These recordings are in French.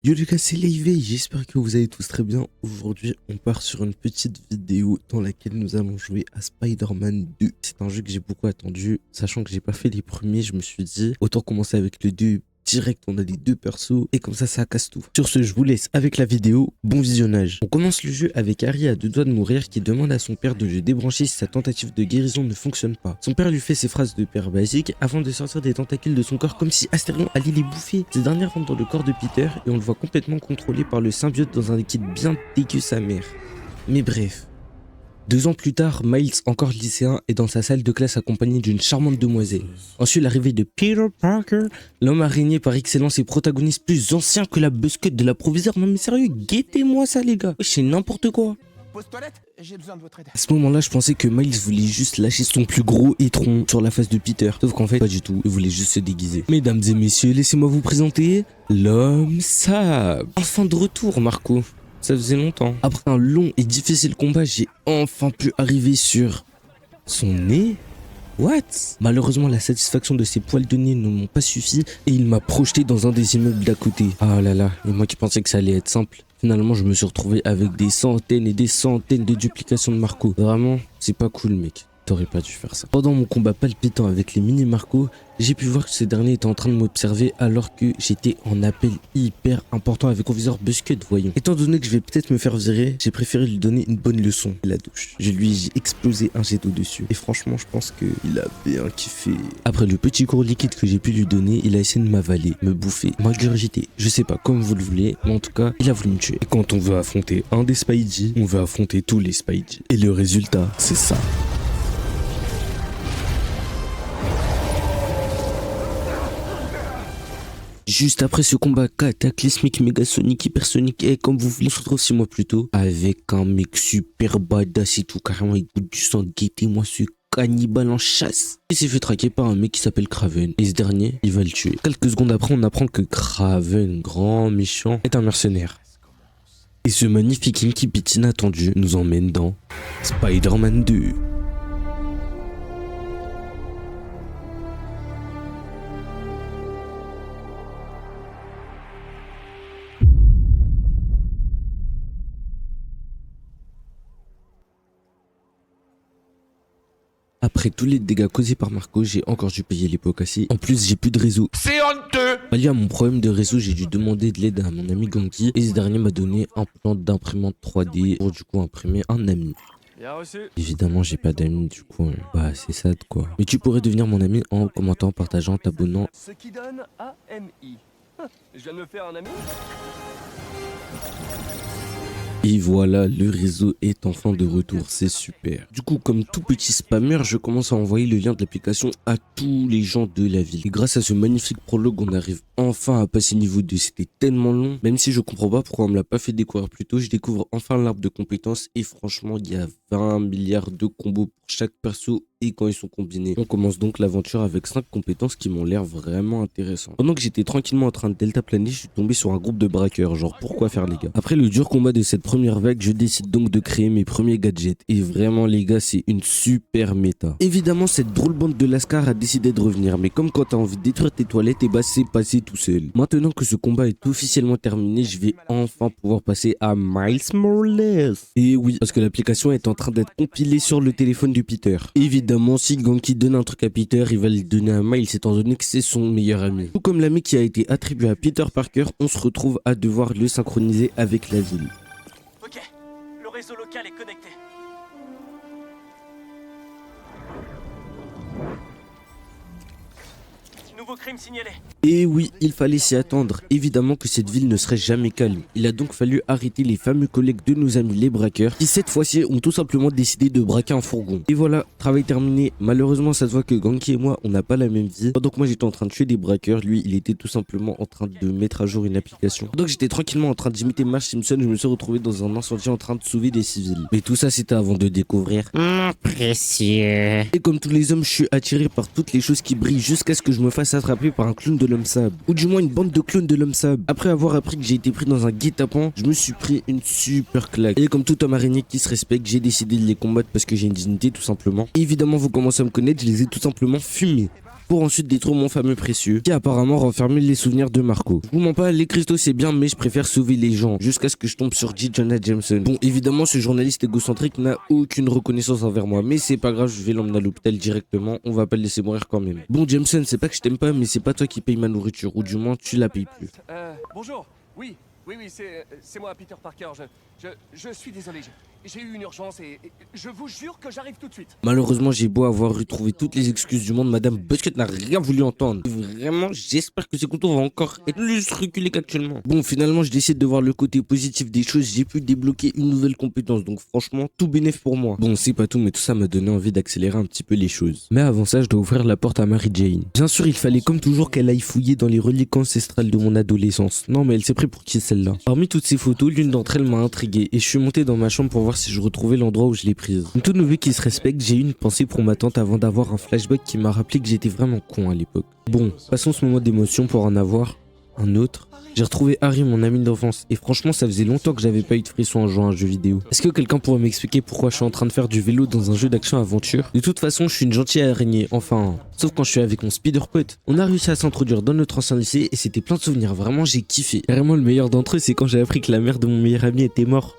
Yo les gars, c'est Live, j'espère que vous allez tous très bien. Aujourd'hui, on part sur une petite vidéo dans laquelle nous allons jouer à Spider-Man 2. C'est un jeu que j'ai beaucoup attendu, sachant que j'ai pas fait les premiers, je me suis dit, autant commencer avec le 2. Direct, on a les deux persos et comme ça casse tout. Sur ce, je vous laisse avec la vidéo. Bon visionnage. On commence le jeu avec Harry à deux doigts de mourir qui demande à son père de le débrancher si sa tentative de guérison ne fonctionne pas. Son père lui fait ses phrases de père basique avant de sortir des tentacules de son corps comme si Astérion allait les bouffer. Ces dernières rentrent dans le corps de Peter et on le voit complètement contrôlé par le symbiote dans un liquide bien dégueu sa mère. Mais bref. 2 ans plus tard, Miles, encore lycéen, est dans sa salle de classe accompagné d'une charmante demoiselle. Ensuite, l'arrivée de Peter Parker, l'homme araignée par excellence et protagoniste plus ancien que la buzzcut de la proviseure. Non mais sérieux, guettez-moi ça les gars, c'est n'importe quoi. Pause toilette, j'ai besoin de votre aide. À ce moment-là, je pensais que Miles voulait juste lâcher son plus gros étron sur la face de Peter. Sauf qu'en fait, pas du tout, il voulait juste se déguiser. Mesdames et messieurs, laissez-moi vous présenter l'homme sable. Enfin de retour, Marco. Ça faisait longtemps. Après un long et difficile combat, j'ai enfin pu arriver sur son nez. What? Malheureusement, la satisfaction de ses poils de nez ne m'ont pas suffi et il m'a projeté dans un des immeubles d'à côté. Ah là là, et moi qui pensais que ça allait être simple. Finalement, je me suis retrouvé avec des centaines et des centaines de duplications de Marco. Vraiment, c'est pas cool, mec. T'aurais pas dû faire ça. Pendant mon combat palpitant avec les mini Marco, j'ai pu voir que ces derniers étaient en train de m'observer alors que j'étais en appel hyper important avec un viseur buzzcut, voyons. Étant donné que je vais peut-être me faire virer, j'ai préféré lui donner une bonne leçon, la douche. Je lui ai explosé un jet d'eau dessus. Et franchement, je pense qu'il a bien kiffé. Après le petit cours liquide que j'ai pu lui donner, il a essayé de m'avaler, me bouffer, m'ingurgiter. Je sais pas comme vous le voulez, mais en tout cas, il a voulu me tuer. Et quand on veut affronter un des Spidey, on veut affronter tous les Spidey. Et le résultat, c'est ça. Juste après ce combat cataclysmique, mégasonique, hypersonique et comme vous voulez, on se retrouve 6 mois plus tôt avec un mec super badass et tout, carrément il goûte du sang, guettez-moi ce cannibale en chasse. Il s'est fait traquer par un mec qui s'appelle Kraven et ce dernier, il va le tuer. Quelques secondes après, on apprend que Kraven, grand méchant, est un mercenaire. Et ce magnifique Inky Pit inattendu nous emmène dans Spider-Man 2. Après tous les dégâts causés par Marco, j'ai encore dû payer les pots cassés. En plus, j'ai plus de réseau. C'est honteux. Lié à mon problème de réseau, j'ai dû demander de l'aide à mon ami Ganki. Et ce dernier m'a donné un plan d'imprimante 3D pour du coup imprimer un ami. Bien reçu. Évidemment, j'ai pas d'amis, du coup, bah c'est sad quoi. Mais tu pourrais devenir mon ami en commentant, partageant, t'abonnant. Ce qui donne AMI. Je viens de me faire un ami. Et voilà, le réseau est enfin de retour, c'est super. Du coup, comme tout petit spammer, je commence à envoyer le lien de l'application à tous les gens de la ville. Et grâce à ce magnifique prologue, on arrive enfin à passer niveau 2. C'était tellement long, même si je comprends pas pourquoi on me l'a pas fait découvrir plus tôt, je découvre enfin l'arbre de compétences et franchement, il y a 20 milliards de combos pour chaque perso et quand ils sont combinés. On commence donc l'aventure avec 5 compétences qui m'ont l'air vraiment intéressantes. Pendant que j'étais tranquillement en train de deltaplaner, je suis tombé sur un groupe de braqueurs, genre pourquoi faire les gars. Après le dur combat de cette première vague, je décide donc de créer mes premiers gadgets. Et vraiment les gars, c'est une super méta. Évidemment, cette drôle bande de Lascar a décidé de revenir, mais comme quand t'as envie de détruire tes toilettes, et bah c'est passé tout seul. Maintenant que ce combat est officiellement terminé, je vais enfin pouvoir passer à Miles Morales. Et oui, parce que l'application est en train d'être compilée sur le téléphone de Peter. Évidemment, si Ganki donne un truc à Peter, il va le donner à Miles étant donné que c'est son meilleur ami. Tout comme l'ami qui a été attribué à Peter Parker, on se retrouve à devoir le synchroniser avec la ville. Ok, le réseau local est connecté. Nouveau crime signalé. Et oui, il fallait s'y attendre. Évidemment que cette ville ne serait jamais calme. Il a donc fallu arrêter les fameux collègues de nos amis les braqueurs qui cette fois-ci ont tout simplement décidé de braquer un fourgon. Et voilà, travail terminé. Malheureusement, ça se voit que Ganki et moi, on n'a pas la même vie. Pendant que moi j'étais en train de tuer des braqueurs, lui il était tout simplement en train de mettre à jour une application. Pendant que j'étais tranquillement en train d'imiter Marge Simpson, je me suis retrouvé dans un incendie en train de sauver des civils. Mais tout ça c'était avant de découvrir Précieux. Et comme tous les hommes, je suis attiré par toutes les choses qui brillent jusqu'à ce que je me fasse attraper par un clown de l'homme sable. Ou du moins une bande de clones de l'homme sable. Après avoir appris que j'ai été pris dans un guet-apens, je me suis pris une super claque. Et comme tout homme araignée qui se respecte, j'ai décidé de les combattre parce que j'ai une dignité tout simplement. Et évidemment, vous commencez à me connaître, je les ai tout simplement fumés. pour ensuite détruire mon fameux précieux qui apparemment renfermait les souvenirs de Marco. Je vous mens pas, les cristaux c'est bien, mais je préfère sauver les gens jusqu'à ce que je tombe sur J. Jonah Jameson. Bon, évidemment, ce journaliste égocentrique n'a aucune reconnaissance envers moi, mais c'est pas grave, je vais l'emmener à l'hôpital directement, on va pas le laisser mourir quand même. Bon, Jameson, c'est pas que je t'aime pas, mais c'est pas toi qui paye ma nourriture, ou du moins tu la payes plus. Bonjour. Oui, c'est moi, Peter Parker. Je suis désolé. J'ai eu une urgence et je vous jure que j'arrive tout de suite. Malheureusement, j'ai beau avoir retrouvé toutes les excuses du monde, Madame Buzzcut n'a rien voulu entendre. Vraiment, j'espère que ce couteau va encore être plus reculé qu'actuellement. Bon, finalement, je décide de voir le côté positif des choses. J'ai pu débloquer une nouvelle compétence, donc franchement, tout bénéf pour moi. Bon, c'est pas tout, mais tout ça m'a donné envie d'accélérer un petit peu les choses. Mais avant ça, je dois ouvrir la porte à Mary Jane. Bien sûr, il fallait comme toujours qu'elle aille fouiller dans les reliques ancestrales de mon adolescence. Non, mais elle s'est pris pour qui celle-là? Parmi toutes ces photos, l'une d'entre elles m'a intrigué et je suis monté dans ma chambre pour voir si je retrouvais l'endroit où je l'ai prise. Une toute nouvelle qui se respecte, j'ai eu une pensée pour ma tante avant d'avoir un flashback qui m'a rappelé que j'étais vraiment con à l'époque. Bon, passons ce moment d'émotion pour en avoir un autre. J'ai retrouvé Harry, mon ami d'enfance, et franchement ça faisait longtemps que j'avais pas eu de frisson en jouant à un jeu vidéo. Est-ce que quelqu'un pourrait m'expliquer pourquoi je suis en train de faire du vélo dans un jeu d'action-aventure? De toute façon, je suis une gentille araignée, enfin, sauf quand je suis avec mon spider-pote. On a réussi à s'introduire dans notre ancien lycée et c'était plein de souvenirs, vraiment j'ai kiffé. Vraiment le meilleur d'entre eux, c'est quand j'ai appris que la mère de mon meilleur ami était mort.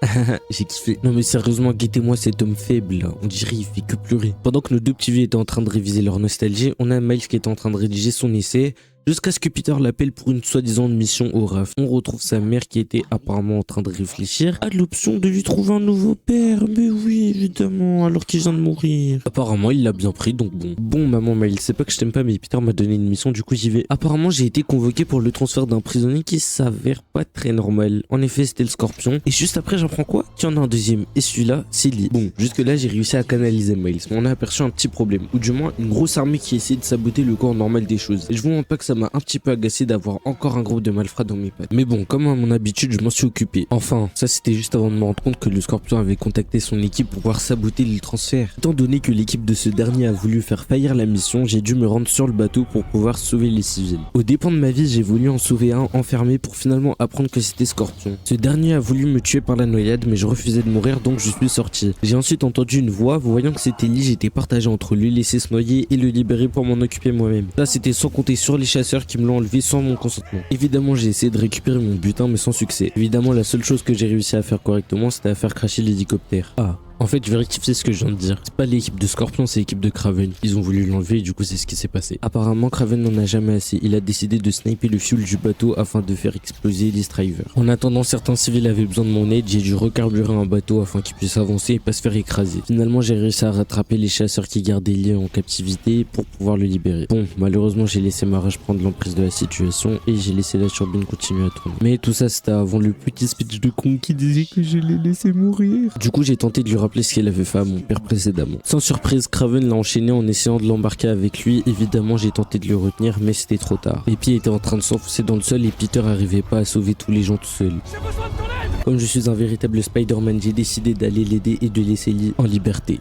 J'ai kiffé. Non mais sérieusement, guettez-moi cet homme faible là, on dirait il fait que pleurer. Pendant que nos deux petits vieux étaient en train de réviser leur nostalgie, on a Miles qui était en train de rédiger son essai. Jusqu'à ce que Peter l'appelle pour une soi-disant mission au RAF. On retrouve sa mère qui était apparemment en train de réfléchir à l'option de lui trouver un nouveau père. Mais oui, évidemment, alors qu'il vient de mourir. Apparemment, il l'a bien pris, donc bon. Bon, maman Miles, c'est pas que je t'aime pas, mais Peter m'a donné une mission, du coup j'y vais. Apparemment, j'ai été convoqué pour le transfert d'un prisonnier qui s'avère pas très normal. En effet, c'était le Scorpion. Et juste après, j'apprends quoi? Qu'il y en a un deuxième. Et celui-là, c'est Lee. Bon, jusque-là, j'ai réussi à canaliser Miles. Mais on a aperçu un petit problème. Ou du moins, une grosse armée qui essaie de saboter le cours normal des choses. Et je vous mens pas que ça m'a un petit peu agacé d'avoir encore un groupe de malfrats dans mes pattes. Mais bon, comme à mon habitude, je m'en suis occupé. Enfin, ça c'était juste avant de me rendre compte que le Scorpion avait contacté son équipe pour pouvoir saboter le transfert. Étant donné que l'équipe de ce dernier a voulu faire faillir la mission, j'ai dû me rendre sur le bateau pour pouvoir sauver les civils. Au dépend de ma vie, j'ai voulu en sauver un enfermé pour finalement apprendre que c'était Scorpion. Ce dernier a voulu me tuer par la noyade, mais je refusais de mourir donc je suis sorti. J'ai ensuite entendu une voix, voyant que c'était Lee, j'étais partagé entre le laisser se noyer et le libérer pour m'en occuper moi-même. Là c'était sans compter sur les chasseurs qui me l'ont enlevé sans mon consentement. Évidemment j'ai essayé de récupérer mon butin mais sans succès. Évidemment la seule chose que j'ai réussi à faire correctement c'était à faire cracher l'hélicoptère. Ah, en fait, je vais rectifier ce que je viens de dire. C'est pas l'équipe de Scorpion, c'est l'équipe de Kraven. Ils ont voulu l'enlever et du coup, c'est ce qui s'est passé. Apparemment, Kraven n'en a jamais assez. Il a décidé de sniper le fuel du bateau afin de faire exploser les strivers. En attendant, certains civils avaient besoin de mon aide. J'ai dû recarburer un bateau afin qu'il puisse avancer et pas se faire écraser. Finalement, j'ai réussi à rattraper les chasseurs qui gardaient Lee en captivité pour pouvoir le libérer. Bon, malheureusement, j'ai laissé ma rage prendre l'emprise de la situation et j'ai laissé la turbine continuer à tourner. Mais tout ça, c'était avant le petit speech de con qui disait que je l'ai laissé mourir. Du coup, j'ai tenté de lui rappeler ce qu'elle avait fait à mon père précédemment. Sans surprise, Kraven l'a enchaîné en essayant de l'embarquer avec lui. Évidemment, j'ai tenté de le retenir, mais c'était trop tard. Les pieds étaient en train de s'enfoncer dans le sol et Peter n'arrivait pas à sauver tous les gens tout seul. Comme je suis un véritable Spider-Man, j'ai décidé d'aller l'aider et de laisser Lee en liberté.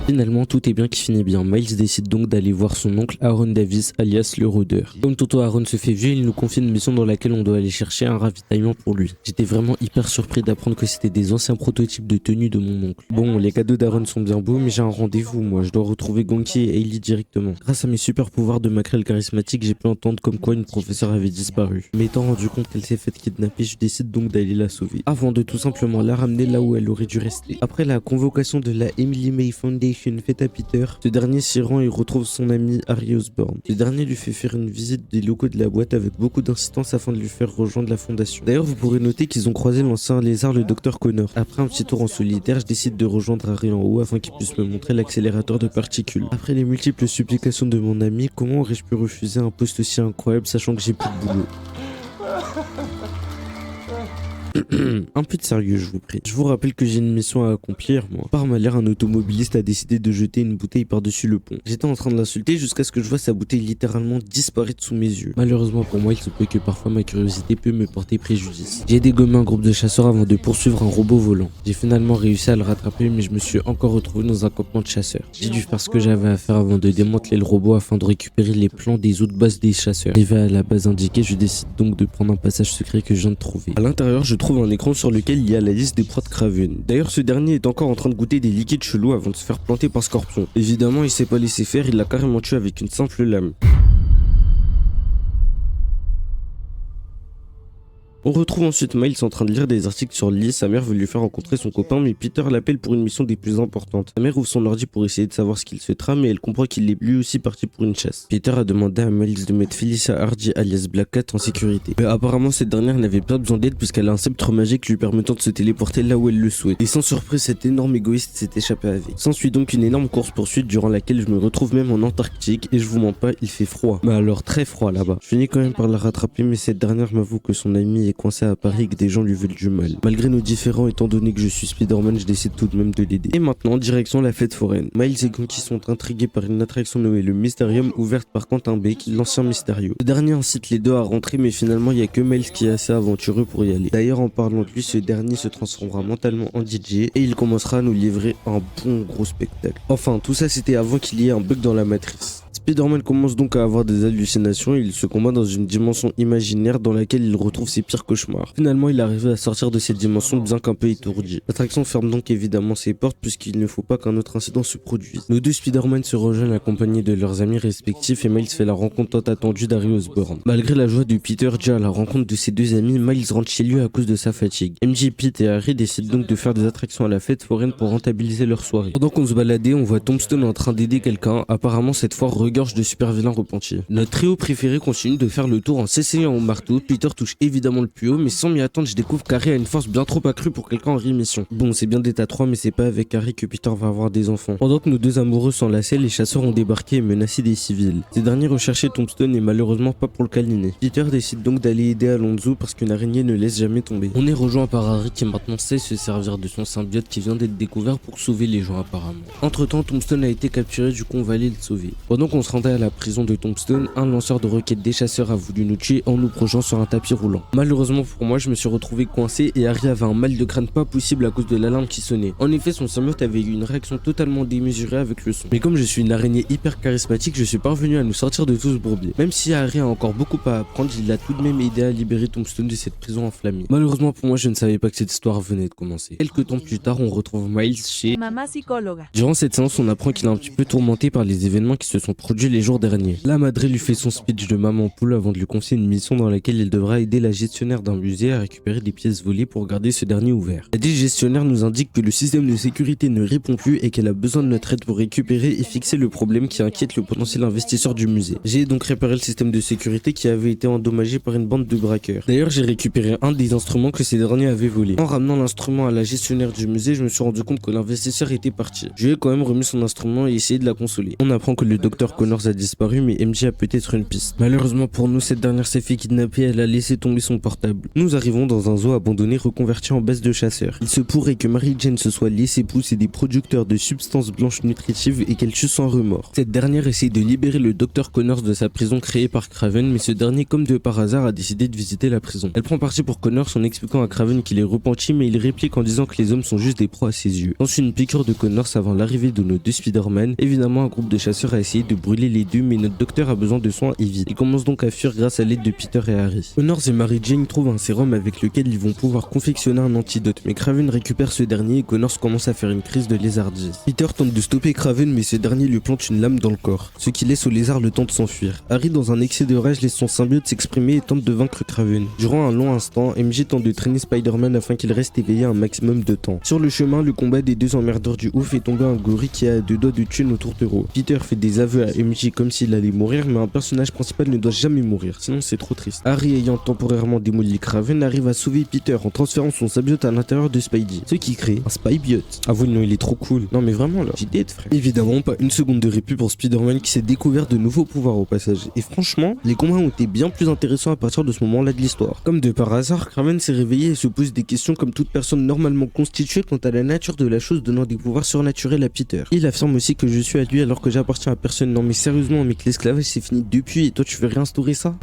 Finalement, tout est bien qui finit bien. Miles décide donc d'aller voir son oncle Aaron Davis, alias le rôdeur. Comme Toto Aaron se fait vieux, il nous confie une mission dans laquelle on doit aller chercher un ravitaillement pour lui. J'étais vraiment hyper surpris d'apprendre que c'était des anciens prototypes de tenue de mon oncle. Bon, les cadeaux d'Aaron sont bien beaux, mais j'ai un rendez-vous, moi. Je dois retrouver Ganke et Hailey directement. Grâce à mes super pouvoirs de maquerelle charismatique, j'ai pu entendre comme quoi une professeure avait disparu. M'étant rendu compte qu'elle s'est faite kidnapper, je décide donc d'aller la sauver. Avant de tout simplement la ramener là où elle aurait dû rester. Après la convocation de la Emily May Foundation faite à Peter, ce dernier s'y rend et retrouve son ami Harry Osborn. Ce dernier lui fait faire une visite des locaux de la boîte avec beaucoup d'insistance afin de lui faire rejoindre la fondation. D'ailleurs, vous pourrez noter qu'ils ont croisé l'ancien lézard, le Dr Connor. Après un petit tour en solitaire, je décide de rejoindre Harry en haut afin qu'il puisse me montrer l'accélérateur de particules. Après les multiples supplications de mon ami, comment aurais-je pu refuser un poste aussi incroyable sachant que j'ai plus de boulot? Un peu de sérieux, je vous prie. Je vous rappelle que j'ai une mission à accomplir, moi. Par malheur, un automobiliste a décidé de jeter une bouteille par-dessus le pont. J'étais en train de l'insulter jusqu'à ce que je vois sa bouteille littéralement disparaître sous mes yeux. Malheureusement pour moi, il se peut que parfois ma curiosité peut me porter préjudice. J'ai dégommé un groupe de chasseurs avant de poursuivre un robot volant. J'ai finalement réussi à le rattraper, mais je me suis encore retrouvé dans un campement de chasseurs. J'ai dû faire ce que j'avais à faire avant de démanteler le robot afin de récupérer les plans des autres bases des chasseurs. Arrivé à la base indiquée, je décide donc de prendre un passage secret que je viens de trouver. À l'intérieur, je trouve retrouve un écran sur lequel il y a la liste des prods Kraven. D'ailleurs, ce dernier est encore en train de goûter des liquides chelous avant de se faire planter par Scorpion. Évidemment, il s'est pas laissé faire, il l'a carrément tué avec une simple lame. On retrouve ensuite Miles en train de lire des articles sur Lee. Sa mère veut lui faire rencontrer son copain, mais Peter l'appelle pour une mission des plus importantes. Sa mère ouvre son ordi pour essayer de savoir ce qu'il se trame, et elle comprend qu'il est lui aussi parti pour une chasse. Peter a demandé à Miles de mettre Felicia Hardy alias Black Cat en sécurité. Mais apparemment cette dernière n'avait pas besoin d'aide puisqu'elle a un sceptre magique lui permettant de se téléporter là où elle le souhaite. Et sans surprise, cet énorme égoïste s'est échappé avec. S'ensuit donc une énorme course-poursuite durant laquelle je me retrouve même en Antarctique, et je vous mens pas, il fait froid. Mais alors très froid là-bas. Je finis quand même par la rattraper, mais cette dernière m'avoue que son ami est coincé à Paris, que des gens lui veulent du mal. Malgré nos différends, étant donné que je suis Spider-Man, je décide tout de même de l'aider. Et maintenant, direction la fête foraine. Miles et Gonky sont intrigués par une attraction nommée le Mysterium, ouverte par Quentin Beck, l'ancien Mysterio. Ce dernier incite les deux à rentrer, mais finalement, il n'y a que Miles qui est assez aventureux pour y aller. D'ailleurs, en parlant de lui, ce dernier se transformera mentalement en DJ et il commencera à nous livrer un bon gros spectacle. Enfin, tout ça, c'était avant qu'il y ait un bug dans la matrice. Spider-Man commence donc à avoir des hallucinations et il se combat dans une dimension imaginaire dans laquelle il retrouve ses pires cauchemars. Finalement, il arrive à sortir de cette dimension bien qu'un peu étourdi. L'attraction ferme donc évidemment ses portes puisqu'il ne faut pas qu'un autre incident se produise. Nos deux Spider-Man se rejoignent accompagnés de leurs amis respectifs et Miles fait la rencontre tant attendue d'Harry Osborn. Malgré la joie de Peter déjà à la rencontre de ses deux amis, Miles rentre chez lui à cause de sa fatigue. MJ, Pete et Harry décident donc de faire des attractions à la fête foraine pour rentabiliser leur soirée. Pendant qu'on se baladait, on voit Tombstone en train d'aider quelqu'un, apparemment cette fois regorge de super vilains repentis. Notre trio préféré continue de faire le tour en s'essayant au marteau. Peter touche évidemment le plus haut, mais sans m'y attendre, je découvre qu'Harry a une force bien trop accrue pour quelqu'un en rémission. Bon, c'est bien d'être à 3, mais c'est pas avec Harry que Peter va avoir des enfants. Pendant que nos deux amoureux s'enlaçaient, les chasseurs ont débarqué et menacé des civils. Ces derniers recherchaient Tombstone et malheureusement pas pour le câliner. Peter décide donc d'aller aider Alonso parce qu'une araignée ne laisse jamais tomber. On est rejoint par Harry qui maintenant sait se servir de son symbiote qui vient d'être découvert pour sauver les gens apparemment. Entre temps, Tombstone a été capturé, du coup on va aller le sauver. Pendant qu'on se rendait à la prison de Tombstone, un lanceur de roquettes des chasseurs a voulu nous tuer en nous projetant sur un tapis roulant. Malheureusement pour moi, je me suis retrouvé coincé et Harry avait un mal de crâne pas possible à cause de l'alarme qui sonnait. En effet, son symbiote avait eu une réaction totalement démesurée avec le son. Mais comme je suis une araignée hyper charismatique, je suis parvenu à nous sortir de tout ce bourbier. Même si Harry a encore beaucoup à apprendre, il a tout de même aidé à libérer Tombstone de cette prison enflammée. Malheureusement pour moi, je ne savais pas que cette histoire venait de commencer. Quelques temps plus tard, on retrouve Miles chez Mamá psicóloga. Durant cette séance, on apprend qu'il est un petit peu tourmenté par les événements qui se sont produits les jours derniers. La Madré lui fait son speech de maman poule avant de lui confier une mission dans laquelle il devra aider la gestionnaire d'un musée à récupérer des pièces volées pour garder ce dernier ouvert. La gestionnaire nous indique que le système de sécurité ne répond plus et qu'elle a besoin de notre aide pour récupérer et fixer le problème qui inquiète le potentiel investisseur du musée. J'ai donc réparé le système de sécurité qui avait été endommagé par une bande de braqueurs. D'ailleurs, j'ai récupéré un des instruments que ces derniers avaient volé. En ramenant l'instrument à la gestionnaire du musée, je me suis rendu compte que l'investisseur était parti. Je lui ai quand même remis son instrument et essayé de la consoler. On apprend que le docteur Connors a disparu, mais MJ a peut-être une piste. Malheureusement pour nous, cette dernière s'est fait kidnapper et elle a laissé tomber son portable. Nous arrivons dans un zoo abandonné reconverti en base de chasseurs. Il se pourrait que Mary Jane se soit laissée pousser des producteurs de substances blanches nutritives et qu'elle tue sans remords. Cette dernière essaie de libérer le docteur Connors de sa prison créée par Kraven, mais ce dernier, comme de par hasard, a décidé de visiter la prison. Elle prend parti pour Connors en expliquant à Kraven qu'il est repenti, mais il réplique en disant que les hommes sont juste des proies à ses yeux. Ensuite, une piqûre de Connors avant l'arrivée de nos deux Spider-Man. Évidemment, un groupe de chasseurs a essayé de brûler les deux, mais notre docteur a besoin de soins et vite. Il commence donc à fuir grâce à l'aide de Peter et Harry. Connors et Mary Jane trouvent un sérum avec lequel ils vont pouvoir confectionner un antidote, mais Kraven récupère ce dernier et Connors commence à faire une crise de lézardise. Peter tente de stopper Kraven, mais ce dernier lui plante une lame dans le corps, ce qui laisse au lézard le temps de s'enfuir. Harry, dans un excès de rage, laisse son symbiote s'exprimer et tente de vaincre Kraven. Durant un long instant, MJ tente de traîner Spider-Man afin qu'il reste éveillé un maximum de temps. Sur le chemin, le combat des deux emmerdeurs du ouf fait tomber un gorille qui a deux doigts de tuer nos tourtereaux. Peter fait des aveux à MJ comme s'il allait mourir, mais un personnage principal ne doit jamais mourir, sinon c'est trop triste. Harry, ayant temporairement démoli Kraven, arrive à sauver Peter en transférant son symbiote à l'intérieur de Spidey, ce qui crée un Spybiote. Ah oui, non, il est trop cool. Non mais vraiment là, j'ai d'être frère. Évidemment, pas une seconde de répit pour Spider-Man qui s'est découvert de nouveaux pouvoirs au passage. Et franchement, les combats ont été bien plus intéressants à partir de ce moment-là de l'histoire. Comme de par hasard, Kraven s'est réveillé et se pose des questions comme toute personne normalement constituée quant à la nature de la chose donnant des pouvoirs surnaturels à Peter. Il affirme aussi que je suis à lui alors que j'appartiens à personne. Non mais sérieusement mec, l'esclavage c'est fini depuis et toi tu veux réinstaurer ça?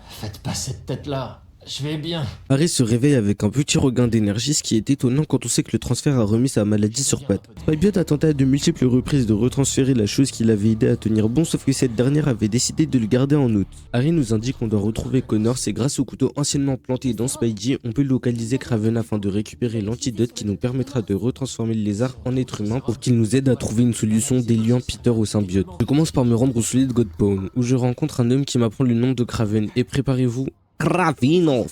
Faites pas cette tête-là. Je vais bien. Harry se réveille avec un petit regain d'énergie, ce qui est étonnant quand on sait que le transfert a remis sa maladie sur pattes. Spikebiot a tenté à de multiples reprises de retransférer la chose qui l'avait aidé à tenir bon, sauf que cette dernière avait décidé de le garder en août. Harry nous indique qu'on doit retrouver Connors et grâce au couteau anciennement planté dans Spidey, on peut localiser Kraven afin de récupérer l'antidote qui nous permettra de retransformer le lézard en être humain pour qu'il nous aide à trouver une solution déliant Peter au symbiote. Je commence par me rendre au solide Godpawn, où je rencontre un homme qui m'apprend le nom de Kraven, et préparez-vous, Kravenov.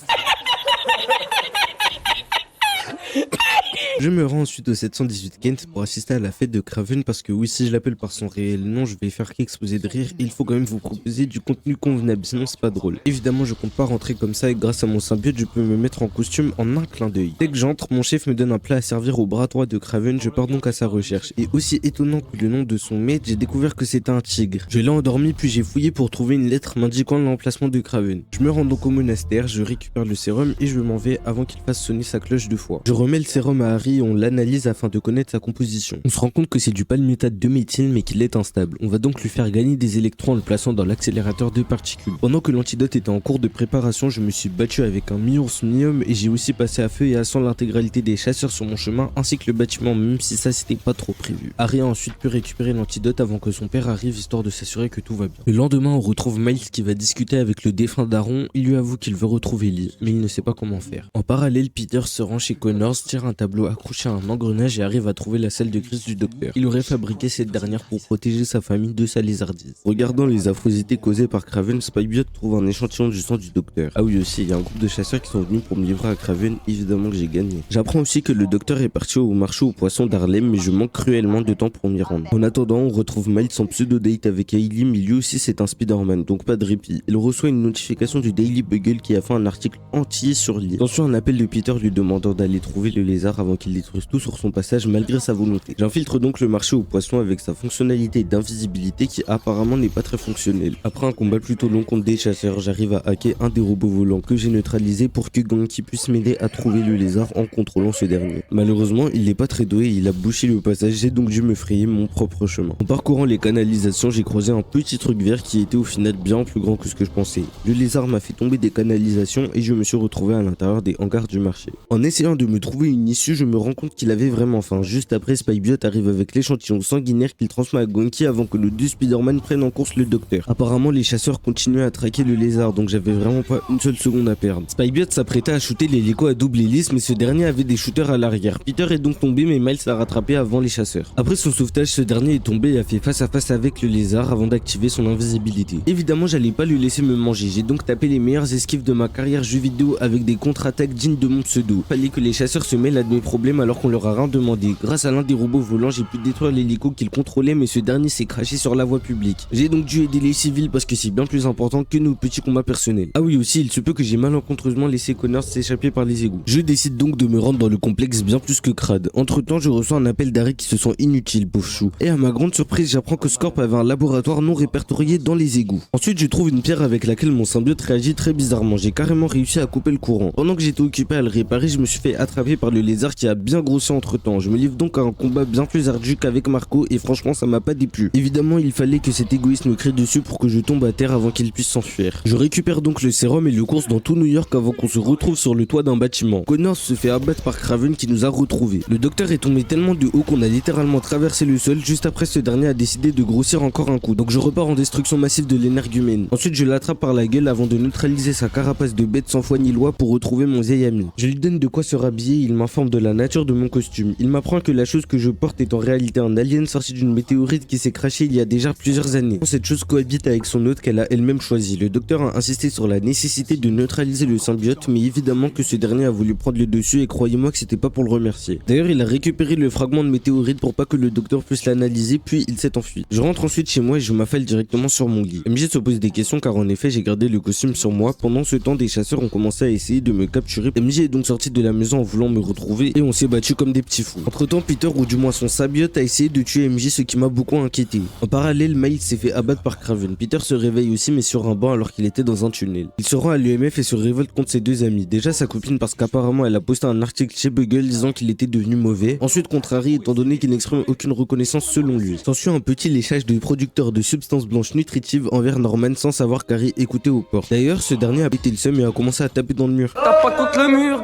Je me rends ensuite au 718 Kent pour assister à la fête de Kraven parce que oui, si je l'appelle par son réel nom, je vais faire qu'exploser de rire et il faut quand même vous proposer du contenu convenable, sinon c'est pas drôle. Évidemment, je compte pas rentrer comme ça et grâce à mon symbiote, je peux me mettre en costume en un clin d'œil. Dès que j'entre, mon chef me donne un plat à servir au bras droit de Kraven, je pars donc à sa recherche. Et aussi étonnant que le nom de son maître, j'ai découvert que c'était un tigre. Je l'ai endormi puis j'ai fouillé pour trouver une lettre m'indiquant l'emplacement de Kraven. Je me rends donc au monastère, je récupère le sérum et je m'en vais avant qu'il fasse sonner sa cloche 2 fois. Je remets le sérum à Harry et on l'analyse afin de connaître sa composition. On se rend compte que c'est du palmitate de méthyle mais qu'il est instable. On va donc lui faire gagner des électrons en le plaçant dans l'accélérateur de particules. Pendant que l'antidote était en cours de préparation, je me suis battu avec un mi-ours-mi-homme et j'ai aussi passé à feu et à sang l'intégralité des chasseurs sur mon chemin ainsi que le bâtiment, même si ça c'était pas trop prévu. Harry a ensuite pu récupérer l'antidote avant que son père arrive histoire de s'assurer que tout va bien. Le lendemain, on retrouve Miles qui va discuter avec le défunt Daron. Il lui avoue qu'il veut retrouver Lee, mais il ne sait pas comment faire. En parallèle, Peter se rend chez Connors, tire un tableau accroché à un engrenage et arrive à trouver la salle de crise du docteur. Il aurait fabriqué cette dernière pour protéger sa famille de sa lézardise. Regardant les affrosités causées par Kraven, Spikebiot trouve un échantillon du sang du docteur. Ah oui aussi, il y a un groupe de chasseurs qui sont venus pour me livrer à Kraven, évidemment que j'ai gagné. J'apprends aussi que le docteur est parti au marché aux poissons d'Harlem, mais je manque cruellement de temps pour m'y rendre. En attendant, on retrouve Miles en pseudo-date avec Hailey, mais lui aussi c'est un Spider-Man, donc pas de répit. Il reçoit une notification du Daily Bugle qui a fait un article entier sur Lee. Attention, un appel de Peter lui demandant d'aller trouver le lézard avant qu'il détruise tout sur son passage malgré sa volonté. J'infiltre donc le marché aux poissons avec sa fonctionnalité d'invisibilité qui apparemment n'est pas très fonctionnelle. Après un combat plutôt long contre des chasseurs, j'arrive à hacker un des robots volants que j'ai neutralisé pour que Ganke puisse m'aider à trouver le lézard en contrôlant ce dernier. Malheureusement, il n'est pas très doué et il a bouché le passage, j'ai donc dû me frayer mon propre chemin. En parcourant les canalisations, j'ai croisé un petit truc vert qui était au final bien plus grand que ce que je pensais. Le lézard m'a fait tomber des canalisations et je me suis retrouvé à l'intérieur des hangars du marché. En essayant de me trouver une issue, je me rends compte qu'il avait vraiment faim. Juste après, Spikebiot arrive avec l'échantillon sanguinaire qu'il transmet à Ganke avant que le deux Spider-Man prennent en course le docteur. Apparemment, les chasseurs continuaient à traquer le lézard, donc j'avais vraiment pas une seule seconde à perdre. Spikebiot s'apprêtait à shooter l'hélico à double hélice, mais ce dernier avait des shooters à l'arrière. Peter est donc tombé, mais Miles l'a rattrapé avant les chasseurs. Après son sauvetage, ce dernier est tombé et a fait face à face avec le lézard avant d'activer son invisibilité. Évidemment, j'allais pas lui laisser me manger, j'ai donc tapé les meilleures esquives de ma carrière jeu vidéo avec des contre-attaques dignes de mon pseudo. Fallait que les chasseurs se mêlent à de mes problèmes alors qu'on leur a rien demandé. Grâce à l'un des robots volants, j'ai pu détruire l'hélico qu'ils contrôlaient, mais ce dernier s'est craché sur la voie publique. J'ai donc dû aider les civils parce que c'est bien plus important que nos petits combats personnels. Ah oui aussi, il se peut que j'ai malencontreusement laissé Connors s'échapper par les égouts. Je décide donc de me rendre dans le complexe bien plus que crade. Entre temps, je reçois un appel d'Harry qui se sent inutile, pauvre chou. Et à ma grande surprise, j'apprends que Scorp avait un laboratoire non répertorié dans les égouts. Ensuite, je trouve une pierre avec laquelle mon symbiote réagit très bizarrement. J'ai carrément réussi à couper le courant. Pendant que j'étais occupé à le réparer, je me suis fait attraper par le lézard qui a bien grossi entre temps. Je me livre donc à un combat bien plus ardu qu'avec Marco et franchement ça m'a pas déplu. Évidemment il fallait que cet égoïste me crie dessus pour que je tombe à terre avant qu'il puisse s'enfuir. Je récupère donc le sérum et le course dans tout New York avant qu'on se retrouve sur le toit d'un bâtiment. Connors se fait abattre par Kraven qui nous a retrouvés. Le docteur est tombé tellement de haut qu'on a littéralement traversé le sol. Juste après, ce dernier a décidé de grossir encore un coup. Donc je repars en destruction massive de l'énergumène. Ensuite je l'attrape par la gueule avant de neutraliser sa carapace de bête sans foi ni loi pour retrouver mon vieil ami. Je lui donne de quoi se rhabiller et il m'informe de la nature de mon costume. Il m'apprend que la chose que je porte est en réalité un alien sorti d'une météorite qui s'est crashée il y a déjà plusieurs années. Cette chose cohabite avec son hôte qu'elle a elle-même choisi. Le docteur a insisté sur la nécessité de neutraliser le symbiote, mais évidemment que ce dernier a voulu prendre le dessus et croyez-moi que c'était pas pour le remercier. D'ailleurs, il a récupéré le fragment de météorite pour pas que le docteur puisse l'analyser, puis il s'est enfui. Je rentre ensuite chez moi et je m'affale directement sur mon lit. MJ se pose des questions car en effet j'ai gardé le costume sur moi. Pendant ce temps, des chasseurs ont commencé à essayer de me capturer. MJ est donc sorti de la maison en voulant me retrouver et on on s'est battu comme des petits fous. Entre temps, Peter, ou du moins son symbiote, a essayé de tuer MJ, ce qui m'a beaucoup inquiété. En parallèle, Miles s'est fait abattre par Kraven. Peter se réveille aussi, mais sur un banc alors qu'il était dans un tunnel. Il se rend à l'EMF et se révolte contre ses deux amis. Déjà sa copine parce qu'apparemment elle a posté un article chez Bugle disant qu'il était devenu mauvais. Ensuite contre Harry étant donné qu'il n'exprime aucune reconnaissance selon lui. S'ensuit un petit léchage de producteurs de substances blanches nutritives envers Norman sans savoir qu'Harry écoutait au port. D'ailleurs ce dernier a pété le seum et a commencé à taper dans le mur. Tape pas contre le mur.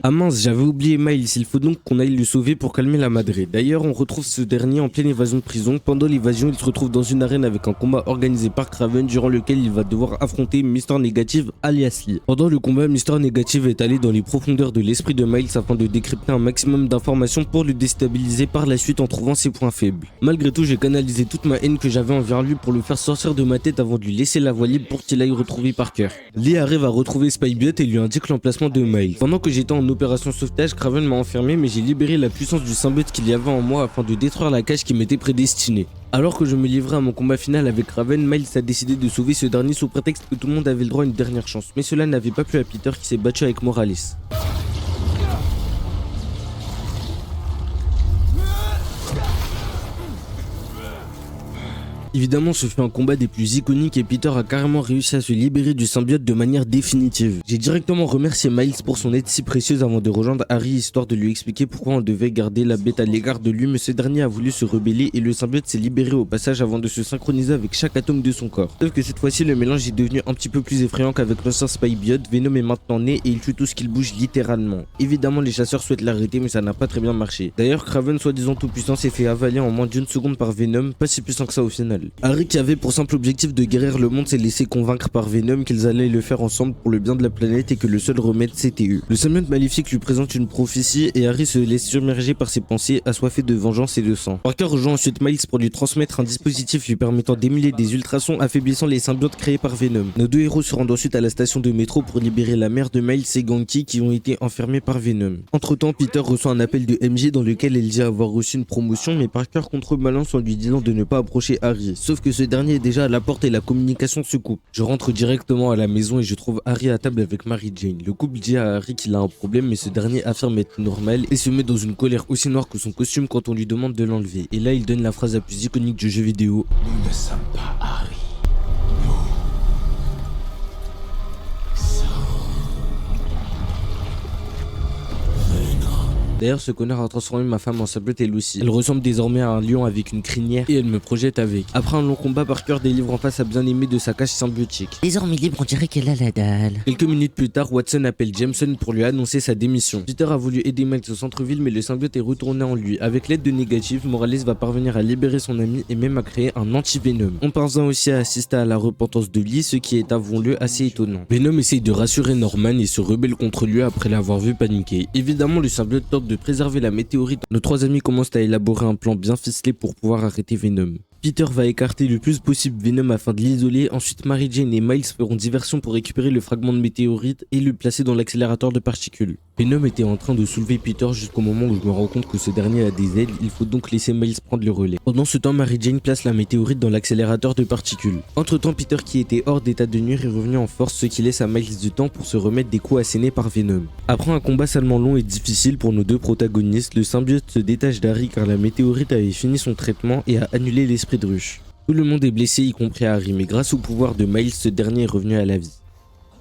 Ah mince, j'avais oublié Miles, il faut donc qu'on aille le sauver pour calmer la madré. D'ailleurs on retrouve ce dernier en pleine évasion de prison. Pendant l'évasion il se retrouve dans une arène avec un combat organisé par Kraven durant lequel il va devoir affronter Mister Négative alias Lee. Pendant le combat, Mister Négative est allé dans les profondeurs de l'esprit de Miles afin de décrypter un maximum d'informations pour le déstabiliser par la suite en trouvant ses points faibles. Malgré tout, j'ai canalisé toute ma haine que j'avais envers lui pour le faire sortir de ma tête avant de lui laisser la voie libre pour qu'il aille retrouver Parker. Lee arrive à retrouver Spikebiot et lui indique l'emplacement de Miles. Pendant que j'étais en opération sauvetage, Kraven m'a enfermé mais j'ai libéré la puissance du symbiote qu'il y avait en moi afin de détruire la cage qui m'était prédestinée. Alors que je me livrais à mon combat final avec Kraven, Miles a décidé de sauver ce dernier sous prétexte que tout le monde avait le droit à une dernière chance. Mais cela n'avait pas plu à Peter qui s'est battu avec Morales. Évidemment, ce fut un combat des plus iconiques et Peter a carrément réussi à se libérer du symbiote de manière définitive. J'ai directement remercié Miles pour son aide si précieuse avant de rejoindre Harry histoire de lui expliquer pourquoi on devait garder la bête à l'égard de lui, mais ce dernier a voulu se rebeller et le symbiote s'est libéré au passage avant de se synchroniser avec chaque atome de son corps. Sauf que cette fois-ci, le mélange est devenu un petit peu plus effrayant qu'avec l'ancien Spikebiot. Venom est maintenant né et il tue tout ce qu'il bouge littéralement. Évidemment, les chasseurs souhaitent l'arrêter mais ça n'a pas très bien marché. D'ailleurs, Kraven, soi-disant tout puissant, s'est fait avaler en moins d'une seconde par Venom, pas si puissant que ça au final. Harry, qui avait pour simple objectif de guérir le monde, s'est laissé convaincre par Venom qu'ils allaient le faire ensemble pour le bien de la planète et que le seul remède c'était eux. Le symbiote maléfique lui présente une prophétie et Harry se laisse submerger par ses pensées assoiffées de vengeance et de sang. Parker rejoint ensuite Miles pour lui transmettre un dispositif lui permettant d'émuler des ultrasons affaiblissant les symbiotes créés par Venom. Nos deux héros se rendent ensuite à la station de métro pour libérer la mère de Miles et Ganke qui ont été enfermés par Venom. Entre temps, Peter reçoit un appel de MJ dans lequel elle dit avoir reçu une promotion mais Parker contrebalance en lui disant de ne pas approcher Harry. Sauf que ce dernier est déjà à la porte et la communication se coupe. Je rentre directement à la maison et je trouve Harry à table avec Mary Jane. Le couple dit à Harry qu'il a un problème mais ce dernier affirme être normal et se met dans une colère aussi noire que son costume quand on lui demande de l'enlever. Et là il donne la phrase la plus iconique du jeu vidéo. Nous ne sommes pas Harry. D'ailleurs, ce connard a transformé ma femme en symbiote elle aussi. Elle ressemble désormais à un lion avec une crinière et elle me projette avec. Après un long combat, Parker délivre en face à bien-aimé de sa cage symbiotique. Désormais libre, on dirait qu'elle a la dalle. Quelques minutes plus tard, Watson appelle Jameson pour lui annoncer sa démission. Peter a voulu aider Miles au centre-ville mais le symbiote est retourné en lui. Avec l'aide de Négative, Morales va parvenir à libérer son ami et même à créer un anti-Venom. On parvient aussi à assister à la repentance de Lee, ce qui est, avouons-le, assez étonnant. Venom essaye de rassurer Norman et se rebelle contre lui après l'avoir vu paniquer. Évidemment, le symbiote tente de préserver la météorite. Nos trois amis commencent à élaborer un plan bien ficelé pour pouvoir arrêter Venom. Peter va écarter le plus possible Venom afin de l'isoler, ensuite Mary Jane et Miles feront diversion pour récupérer le fragment de météorite et le placer dans l'accélérateur de particules. Venom était en train de soulever Peter jusqu'au moment où je me rends compte que ce dernier a des ailes, il faut donc laisser Miles prendre le relais. Pendant ce temps, Mary Jane place la météorite dans l'accélérateur de particules. Entre temps, Peter qui était hors d'état de nuire est revenu en force, ce qui laisse à Miles du temps pour se remettre des coups assénés par Venom. Après un combat salement long et difficile pour nos deux protagonistes, le symbiote se détache d'Harry car la météorite avait fini son traitement et a annulé l'esprit de ruche. Tout le monde est blessé, y compris Harry, mais grâce au pouvoir de Miles, ce dernier est revenu à la vie.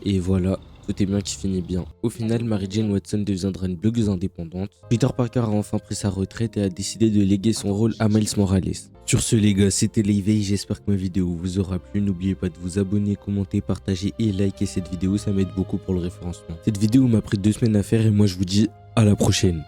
Et voilà, tout est bien qui finit bien. Au final, Mary Jane Watson deviendra une blogueuse indépendante. Peter Parker a enfin pris sa retraite et a décidé de léguer son rôle à Miles Morales. Sur ce les gars, c'était l'Eveil, j'espère que ma vidéo vous aura plu. N'oubliez pas de vous abonner, commenter, partager et liker cette vidéo, ça m'aide beaucoup pour le référencement. Cette vidéo m'a pris 2 semaines à faire et moi je vous dis à la prochaine.